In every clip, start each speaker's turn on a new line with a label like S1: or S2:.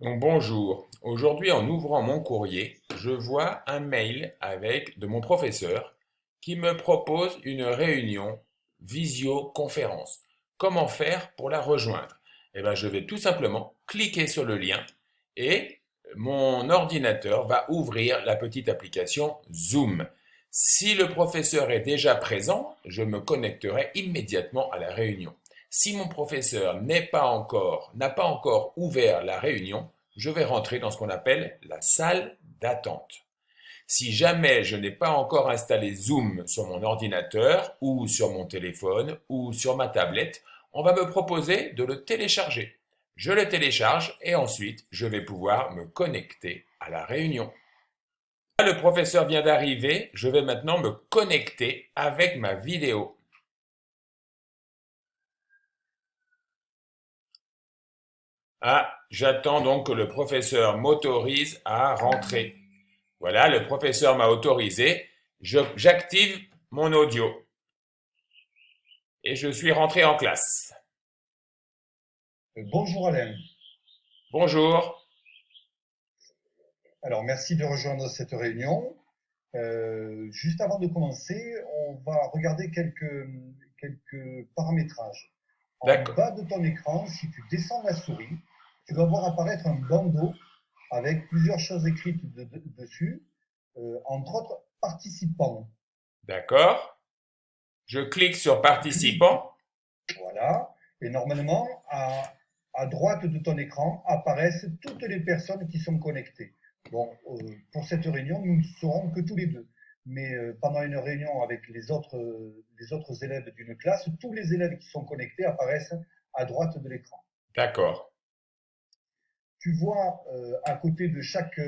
S1: Donc bonjour. Aujourd'hui, en ouvrant mon courrier, je vois un mail de mon professeur qui me propose une réunion visioconférence. Comment faire pour la rejoindre? Eh bien, je vais tout simplement cliquer sur le lien et mon ordinateur va ouvrir la petite application Zoom. Si le professeur est déjà présent, je me connecterai immédiatement à la réunion. Si mon professeur n'a pas encore ouvert la réunion, je vais rentrer dans ce qu'on appelle la salle d'attente. Si jamais je n'ai pas encore installé Zoom sur mon ordinateur ou sur mon téléphone ou sur ma tablette, on va me proposer de le télécharger. Je le télécharge et ensuite je vais pouvoir me connecter à la réunion. Là, le professeur vient d'arriver, je vais maintenant me connecter avec ma vidéo. Ah, j'attends donc que le professeur m'autorise à rentrer. Voilà, le professeur m'a autorisé. J'active mon audio et je suis rentré en classe.
S2: Bonjour Alain.
S1: Bonjour.
S2: Alors merci de rejoindre cette réunion. Juste avant de commencer, on va regarder quelques paramétrages. En
S1: D'accord.
S2: bas de ton écran, si tu descends la souris, tu vas voir apparaître un bandeau avec plusieurs choses écrites dessus, entre autres participants.
S1: D'accord. Je clique sur
S2: Tu cliques,
S1: participants.
S2: voilà, et normalement, à droite de ton écran apparaissent toutes les personnes qui sont connectées. Bon, pour cette réunion, nous ne serons que tous les deux. Mais pendant une réunion avec les autres élèves d'une classe, tous les élèves qui sont connectés apparaissent à droite de l'écran.
S1: D'accord.
S2: Tu vois à côté de chaque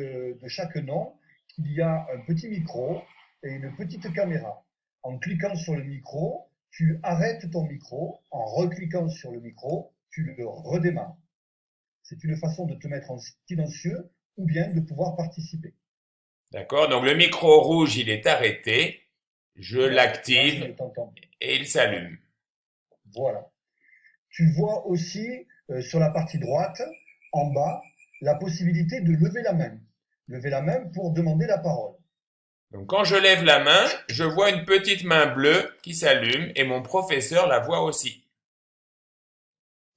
S2: nom qu'il y a un petit micro et une petite caméra. En cliquant sur le micro, tu arrêtes ton micro. En recliquant sur le micro, tu le redémarres. C'est une façon de te mettre en silencieux ou bien de pouvoir participer.
S1: D'accord. Donc le micro rouge, il est arrêté. Je
S2: Voilà, là je
S1: l'active
S2: ne t'entends plus.
S1: et il s'allume.
S2: Voilà. Tu vois aussi sur la partie droite, en bas, la possibilité de lever la main. Lever la main pour demander la parole.
S1: Donc quand je lève la main, je vois une petite main bleue qui s'allume et mon professeur la voit aussi.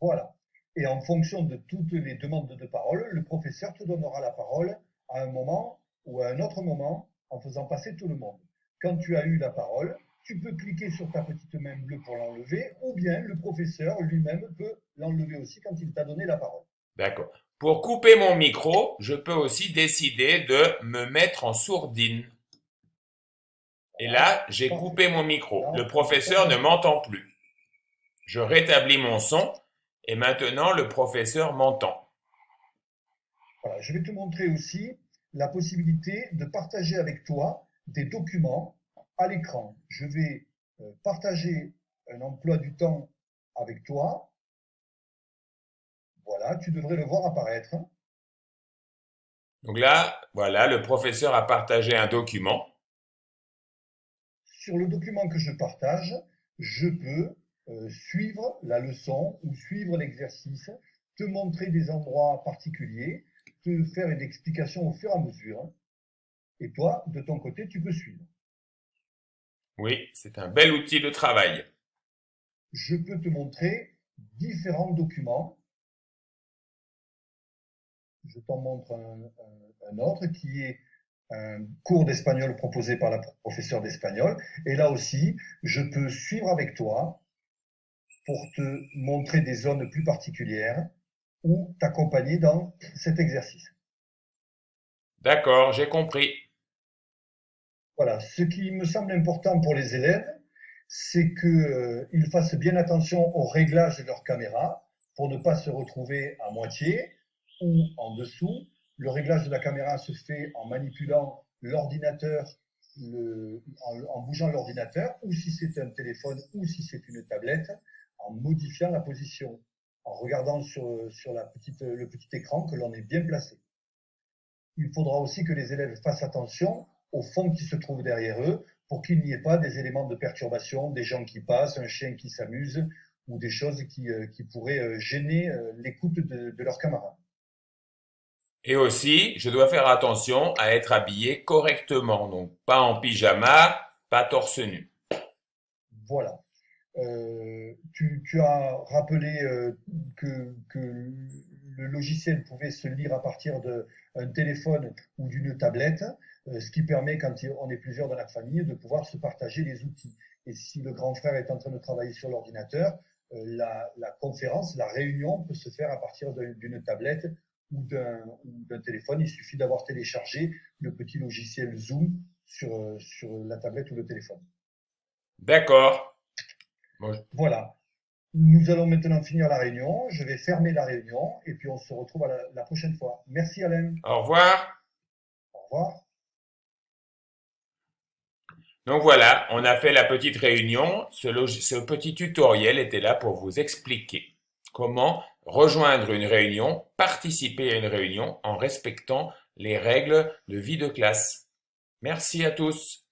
S2: Voilà. Et en fonction de toutes les demandes de parole, le professeur te donnera la parole à un moment ou à un autre moment en faisant passer tout le monde. Quand tu as eu la parole, tu peux cliquer sur ta petite main bleue pour l'enlever ou bien le professeur lui-même peut l'enlever aussi quand il t'a donné la parole.
S1: D'accord. Pour couper mon micro, je peux aussi décider de me mettre en sourdine. Et
S2: Voilà,
S1: là, j'ai
S2: parfait.
S1: coupé mon micro.
S2: Là,
S1: Le
S2: on ne
S1: professeur ne
S2: t'entend plus.
S1: m'entend plus. Je rétablis mon son et maintenant le professeur m'entend.
S2: Voilà. Je vais te montrer aussi la possibilité de partager avec toi des documents à l'écran. Je vais partager un emploi du temps avec toi. Voilà, tu devrais le voir apparaître.
S1: Donc là, voilà, le professeur a partagé un document.
S2: Sur le document que je partage, je peux suivre la leçon ou suivre l'exercice, te montrer des endroits particuliers, te faire une explication au fur et à mesure. Et toi, de ton côté, tu peux suivre.
S1: Oui, c'est un bel outil de travail.
S2: Je peux te montrer différents documents. Je t'en montre un autre qui est un cours d'espagnol proposé par la professeure d'espagnol. Et là aussi, je peux suivre avec toi pour te montrer des zones plus particulières ou t'accompagner dans cet exercice.
S1: D'accord, j'ai compris.
S2: Voilà, ce qui me semble important pour les élèves, c'est qu'ils fassent bien attention au réglage de leur caméra pour ne pas se retrouver à moitié ou en dessous. Le réglage de la caméra se fait en manipulant l'ordinateur, en bougeant l'ordinateur, ou si c'est un téléphone ou si c'est une tablette, en modifiant la position, en regardant sur le petit écran que l'on est bien placé. Il faudra aussi que les élèves fassent attention au fond qui se trouve derrière eux pour qu'il n'y ait pas des éléments de perturbation, des gens qui passent, un chien qui s'amuse ou des choses qui pourraient gêner l'écoute de leurs camarades.
S1: Et aussi, je dois faire attention à être habillé correctement, donc pas en pyjama, pas torse nu.
S2: Voilà. Tu as rappelé que le logiciel pouvait se lire à partir d'un téléphone ou d'une tablette, ce qui permet, quand on est plusieurs dans la famille, de pouvoir se partager les outils. Et si le grand frère est en train de travailler sur l'ordinateur, la conférence, la réunion peut se faire à partir d'une tablette ou d'un téléphone. Il suffit d'avoir téléchargé le petit logiciel Zoom sur la tablette ou le téléphone.
S1: D'accord. Bon,
S2: Voilà. Nous allons maintenant finir la réunion. Je vais fermer la réunion et puis on se retrouve à la prochaine fois. Merci Alain.
S1: au revoir.
S2: Au revoir.
S1: Donc voilà, on a fait la petite réunion. Ce petit tutoriel était là pour vous expliquer comment rejoindre une réunion, participer à une réunion en respectant les règles de vie de classe. Merci à tous.